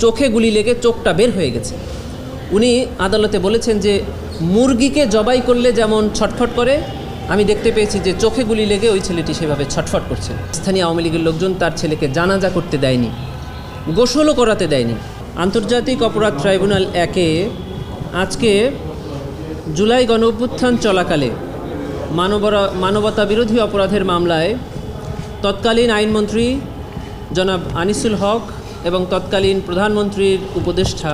চোখে গুলি লেগে চোখটা বের হয়ে গেছে। উনি আদালতে বলেছেন যে মুরগিকে জবাই করলে যেমন ছটফট করে, আমি দেখতে পেয়েছি যে চোখে গুলি লেগে ওই ছেলেটি সেভাবে ছটফট করছে। স্থানীয় আওয়ামী লীগের লোকজন তার ছেলেকে জানাজা করতে দেয়নি, গোসলও করাতে দেয়নি। আন্তর্জাতিক অপরাধ ট্রাইব্যুনাল 1-এ আজকে জুলাই গণঅভ্যুত্থান চলাকালে মানবতা বিরোধী অপরাধের মামলায় তৎকালীন আইনমন্ত্রী জনাব আনিসুল হক এবং তৎকালীন প্রধানমন্ত্রীর উপদেষ্টা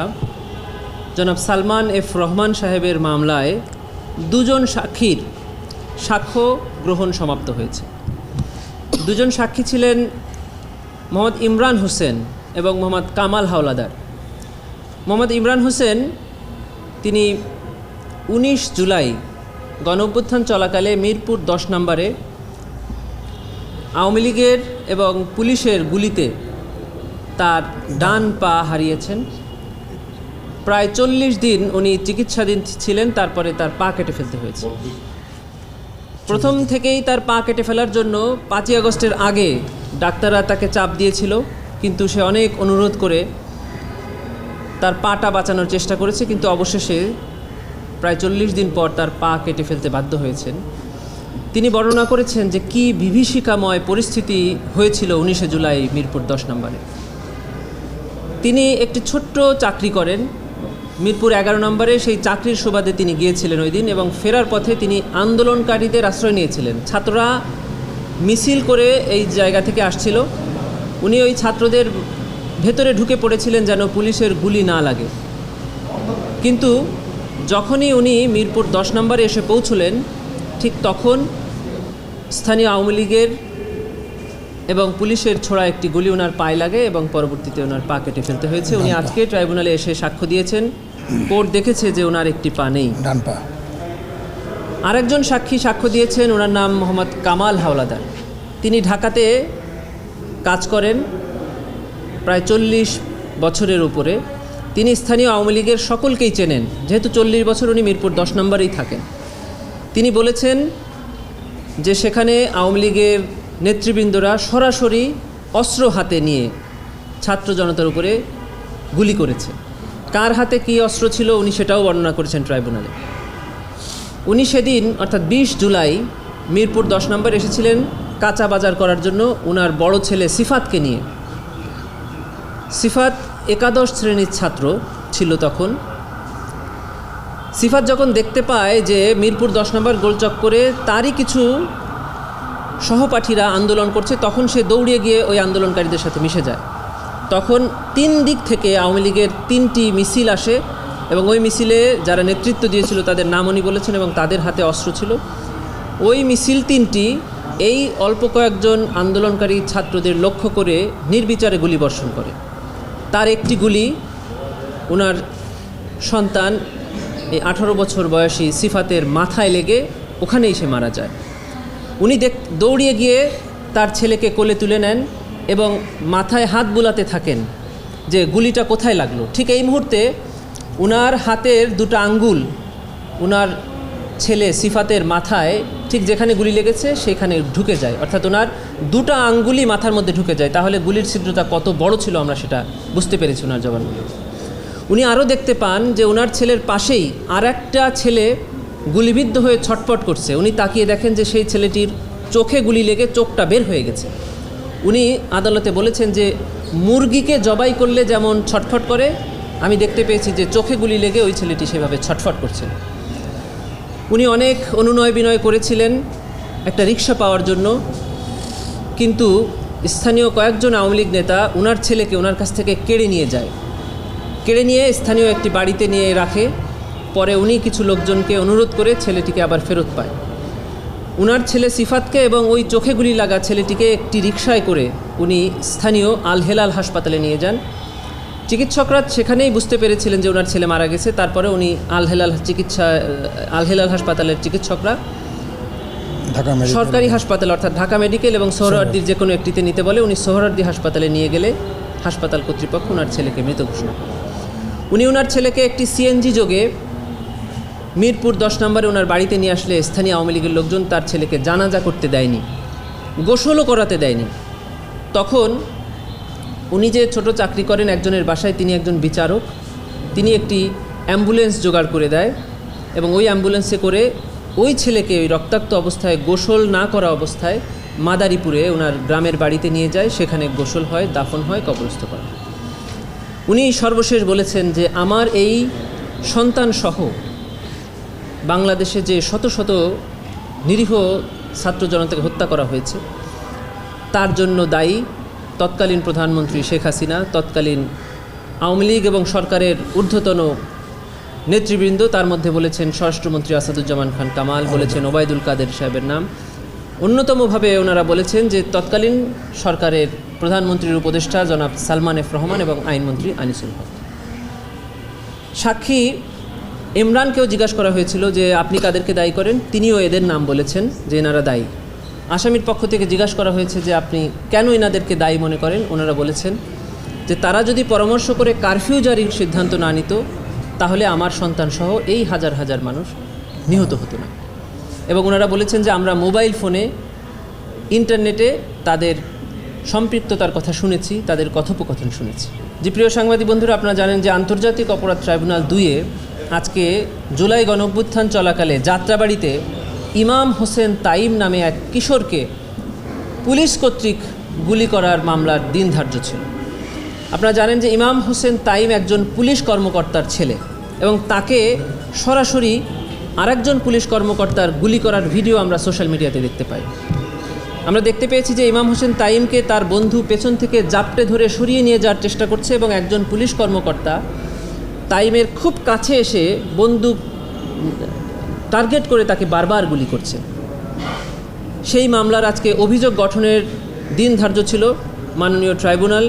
জনাব সালমান এফ রহমান সাহেবের মামলায় দুজন সাক্ষীর সাক্ষ্য গ্রহণ সমাপ্ত হয়েছে। দুজন সাক্ষী ছিলেন মোহাম্মদ ইমরান হোসেন এবং মোহাম্মদ কামাল হাওলাদার। মোহাম্মদ ইমরান হোসেন তিনি 19 জুলাই গণঅভ্যুত্থান চলাকালে মিরপুর 10 নম্বরে আওয়ামী লীগের এবং পুলিশের গুলিতে তার ডান পা হারিয়েছেন। প্রায় 40 দিন উনি চিকিৎসাধীন ছিলেন, তারপরে তার পা কেটে ফেলতে হয়েছে। প্রথম থেকেই তার পা কেটে ফেলার জন্য 5ই আগস্টের আগে ডাক্তাররা তাকে চাপ দিয়েছিল, কিন্তু সে অনেক অনুরোধ করে তার পাটা বাঁচানোর চেষ্টা করেছে, কিন্তু অবশেষে প্রায় 40 দিন পর তার পা কেটে ফেলতে বাধ্য হয়েছেন। তিনি বর্ণনা করেছেন যে কী বিভীষিকাময় পরিস্থিতি হয়েছিল 19 জুলাই মিরপুর 10 নম্বরে। তিনি একটি ছোট্ট চাকরি করেন মিরপুর 11 নম্বরে। সেই চাকরির সুবাদে তিনি গিয়েছিলেন ওই দিন, এবং ফেরার পথে তিনি আন্দোলনকারীদের আশ্রয় নিয়েছিলেন। ছাত্ররা মিছিল করে এই জায়গা থেকে আসছিল, উনি ওই ছাত্রদের ভেতরে ঢুকে পড়েছিলেন যেন পুলিশের গুলি না লাগে। কিন্তু যখনই উনি মিরপুর 10 নম্বরে এসে পৌঁছলেন, ঠিক তখন স্থানীয় আওয়ামী লীগের এবং পুলিশের ছোড়া একটি গুলি ওনার পায়ে লাগে এবং পরবর্তীতে ওনার পা কেটে ফেলতে হয়েছে। উনি আজকে ট্রাইব্যুনালে এসে সাক্ষ্য দিয়েছেন, কোর্ট দেখেছে যে ওনার একটি পা নেই, ডান পা। আরেকজন সাক্ষী সাক্ষ্য দিয়েছেন, ওনার নাম মোহাম্মদ কামাল হাওলাদার। তিনি ঢাকাতে কাজ করেন প্রায় 40 বছরের উপরে। তিনি স্থানীয় আওয়ামী লীগের সকলকেই চেনেন, যেহেতু 40 বছর উনি মিরপুর 10 নম্বরেই থাকেন। তিনি বলেছেন যে সেখানে আওয়ামী লীগের নেতৃবৃন্দরা সরাসরি অস্ত্র হাতে নিয়ে ছাত্র জনতার উপরে গুলি করেছে। কার হাতে কী অস্ত্র ছিল উনি সেটাও বর্ণনা করেছেন ট্রাইব্যুনালে। উনি সেদিন অর্থাৎ 20 জুলাই মিরপুর 10 নম্বর এসেছিলেন কাঁচা বাজার করার জন্য ওনার বড় ছেলে সিফাতকে নিয়ে। সিফাত একাদশ শ্রেণীর ছাত্র ছিল তখন। সিফাত যখন দেখতে পায় যে মিরপুর 10 নম্বর গোলচক্করে তারই কিছু সহপাঠীরা আন্দোলন করছে, তখন সে দৌড়িয়ে গিয়ে ওই আন্দোলনকারীদের সাথে মিশে যায়। তখন 3 দিক থেকে আওয়ামী লীগের 3টি মিছিল আসে এবং ওই মিছিলে যারা নেতৃত্ব দিয়েছিল তাদের নাম উনি বলেছেন এবং তাদের হাতে অস্ত্র ছিল। ওই মিছিল 3টি এই অল্প কয়েকজন আন্দোলনকারী ছাত্রদের লক্ষ্য করে নির্বিচারে গুলিবর্ষণ করে। তার একটি গুলি ওনার সন্তান এই 18 বছর বয়সী সিফাতের মাথায় লেগে ওখানেই সে মারা যায়। উনি দৌড়িয়ে গিয়ে তার ছেলেকে কোলে তুলে নেন এবং মাথায় হাত বুলাতে থাকেন যে গুলিটা কোথায় লাগলো। ঠিক এই মুহূর্তে উনার হাতের 2টা আঙ্গুল উনার ছেলে সিফাতের মাথায় ঠিক যেখানে গুলি লেগেছে সেখানে ঢুকে যায়, অর্থাৎ ওনার 2টা আঙ্গুলই মাথার মধ্যে ঢুকে যায়। তাহলে গুলির ছিদ্রটা কত বড় ছিল আমরা সেটা বুঝতে পেরেছি ওনার জবানবন্দি। উনি আরও দেখতে পান যে ওনার ছেলের পাশেই আর একটা ছেলে গুলিবিদ্ধ হয়ে ছটফট করছে। উনি তাকিয়ে দেখেন যে সেই ছেলেটির চোখে গুলি লেগে চোখটা বের হয়ে গেছে। উনি আদালতে বলেছেন যে মুরগিকে জবাই করলে যেমন ছটফট করে, আমি দেখতে পেয়েছি যে চোখে গুলি লেগে ওই ছেলেটি সেভাবে ছটফট করছে। উনি অনেক অনুনয় বিনয় করেছিলেন একটা রিক্সা পাওয়ার জন্য, কিন্তু স্থানীয় কয়েকজন আওয়ামী লীগ নেতা ওনার ছেলেকে ওনার কাছ থেকে কেড়ে নিয়ে যায়। কেড়ে নিয়ে স্থানীয় একটি বাড়িতে নিয়ে রাখে। পরে উনি কিছু লোকজনকে অনুরোধ করে ছেলেটিকে আবার ফেরত পায়। উনার ছেলে সিফাতকে এবং ওই চোখে গুলি লাগা ছেলেটিকে একটি রিকশায় করে উনি স্থানীয় আল হেলাল হাসপাতালে নিয়ে যান। চিকিৎসকরা সেখানেই বুঝতে পেরেছিলেন যে ওনার ছেলে মারা গেছে। তারপরে উনি আল হেলাল হাসপাতালের চিকিৎসকরা সরকারি হাসপাতাল অর্থাৎ ঢাকা মেডিকেল এবং সোহরাওয়ার্দীর যে কোনো একটিতে নিতে বলে। উনি সোহরাওয়ার্দী হাসপাতালে নিয়ে গেলে হাসপাতাল কর্তৃপক্ষ ওনার ছেলেকে মৃত ঘোষণা করে। উনি ওনার ছেলেকে একটি সিএনজি যোগে মিরপুর 10 নম্বরে ওনার বাড়িতে নিয়ে আসলে স্থানীয় আওয়ামী লীগের লোকজন তার ছেলেকে জানাজা করতে দেয়নি, গোসলও করাতে দেয়নি। তখন উনি যে ছোট চাকরি করেন একজনের বাসায়, তিনি একজন বিচারক। তিনি একটি অ্যাম্বুলেন্স জোগাড় করে দেয় এবং ওই অ্যাম্বুলেন্সে করে ওই ছেলেকে ওই রক্তাক্ত অবস্থায়, গোসল না করা অবস্থায় মাদারীপুরে ওনার গ্রামের বাড়িতে নিয়ে যায়। সেখানে গোসল হয়, দাফন হয়, কবরস্থ করা হয়। উনি সর্বশেষ বলেছেন যে আমার এই সন্তানসহ বাংলাদেশে যে শত শত নিরীহ ছাত্র জনতাকে হত্যা করা হয়েছে তার জন্য দায়ী তৎকালীন প্রধানমন্ত্রী শেখ হাসিনা, তৎকালীন আওয়ামী লীগ এবং সরকারের ঊর্ধ্বতন নেতৃবৃন্দ। তার মধ্যে বলেছেন স্বরাষ্ট্রমন্ত্রী আসাদুজ্জামান খান কামাল, বলেছেন ওবায়দুল কাদের সাহেবের নাম। অন্যতমভাবে ওনারা বলেছেন যে তৎকালীন সরকারের প্রধানমন্ত্রীর উপদেষ্টা জনাব সালমান এফ রহমান এবং আইনমন্ত্রী আনিসুল হক। সাক্ষী ইমরানকেও জিজ্ঞাসা করা হয়েছিল যে আপনি কাদেরকে দায়ী করেন, তিনিও এদের নাম বলেছেন যে এনারা দায়ী। আসামির পক্ষ থেকে জিজ্ঞাসা করা হয়েছে যে আপনি কেন এনাদেরকে দায়ী মনে করেন, ওনারা বলেছেন যে তারা যদি পরামর্শ করে কারফিউ জারির সিদ্ধান্ত না নিত তাহলে আমার সন্তানসহ এই হাজার হাজার মানুষ নিহত হতো না। এবং ওনারা বলেছেন যে আমরা মোবাইল ফোনে, ইন্টারনেটে তাদের সম্পৃক্ততার কথা শুনেছি, তাদের কথোপকথন শুনেছি। যে প্রিয় সাংবাদিক বন্ধুরা, আপনারা জানেন যে আন্তর্জাতিক অপরাধ ট্রাইব্যুনাল 2-এ আজকে জুলাই গণঅভ্যুত্থান চলাকালে যাত্রাবাড়িতে ইমাম হোসেন তাইম নামে এক কিশোরকে পুলিশ কর্তৃক গুলি করার মামলার দিন ধার্য ছিল। আপনারা জানেন যে ইমাম হোসেন তাইম একজন পুলিশ কর্মকর্তার ছেলে এবং তাকে সরাসরি আরেকজন পুলিশ কর্মকর্তার গুলি করার ভিডিও আমরা সোশ্যাল মিডিয়াতে দেখতে পাই। আমরা দেখতে পেয়েছি যে ইমাম হোসেন তাইমকে তার বন্ধু পেছন থেকে জাপটে ধরে সরিয়ে নিয়ে যাওয়ার চেষ্টা করছে এবং একজন পুলিশ কর্মকর্তা তাইমের খুব কাছে এসে বন্দুক টার্গেট করে তাকে বারবার গুলি করছে। সেই মামলার আজকে অভিযোগ গঠনের দিন ধার্য ছিল। মাননীয় ট্রাইব্যুনাল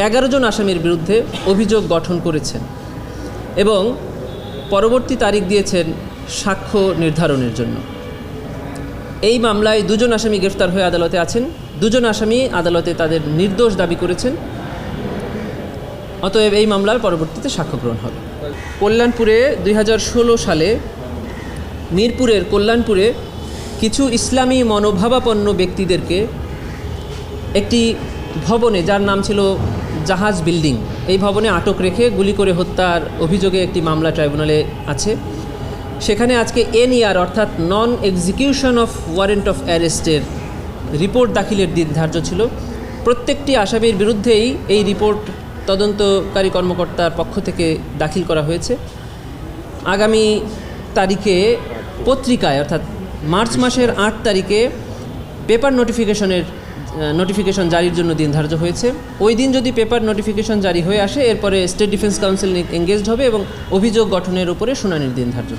11 জন আসামির বিরুদ্ধে অভিযোগ গঠন করেছেন এবং পরবর্তী তারিখ দিয়েছেন সাক্ষ্য নির্ধারণের জন্য। এই মামলায় 2 জন আসামি গ্রেফতার হয়ে আদালতে আছেন। 2 জন আসামি আদালতে তাদের নির্দোষ দাবি করেছেন। অতএব এই মামলার পরবর্তীতে সাক্ষ্য গ্রহণ হবে। কল্যাণপুরে 2016 সালে মিরপুরের কল্যাণপুরে কিছু ইসলামী মনোভাবাপন্ন ব্যক্তিদেরকে একটি ভবনে, যার নাম ছিল জাহাজ বিল্ডিং, এই ভবনে আটক রেখে গুলি করে হত্যার অভিযোগে একটি মামলা ট্রাইব্যুনালে আছে। সেখানে আজকে এনইআর অর্থাৎ non execution of warrant of অ্যারেস্টের রিপোর্ট দাখিলের দিন ধার্য ছিল। প্রত্যেকটি আসামির বিরুদ্ধেই এই রিপোর্ট তদন্তকারী কর্মকর্তার পক্ষ থেকে দাখিল করা হয়েছে। আগামী তারিখে পত্রিকায় অর্থাৎ মার্চ মাসের 8 তারিখে পেপার নোটিফিকেশন জারির জন্য দিন ধার্য হয়েছে। ওই দিন যদি পেপার নোটিফিকেশন জারি হয়ে আসে, এরপরে স্টেট ডিফেন্স কাউন্সিল এঙ্গেজড হবে এবং অভিযোগ গঠনের উপরে শুনানির দিন ধার্য।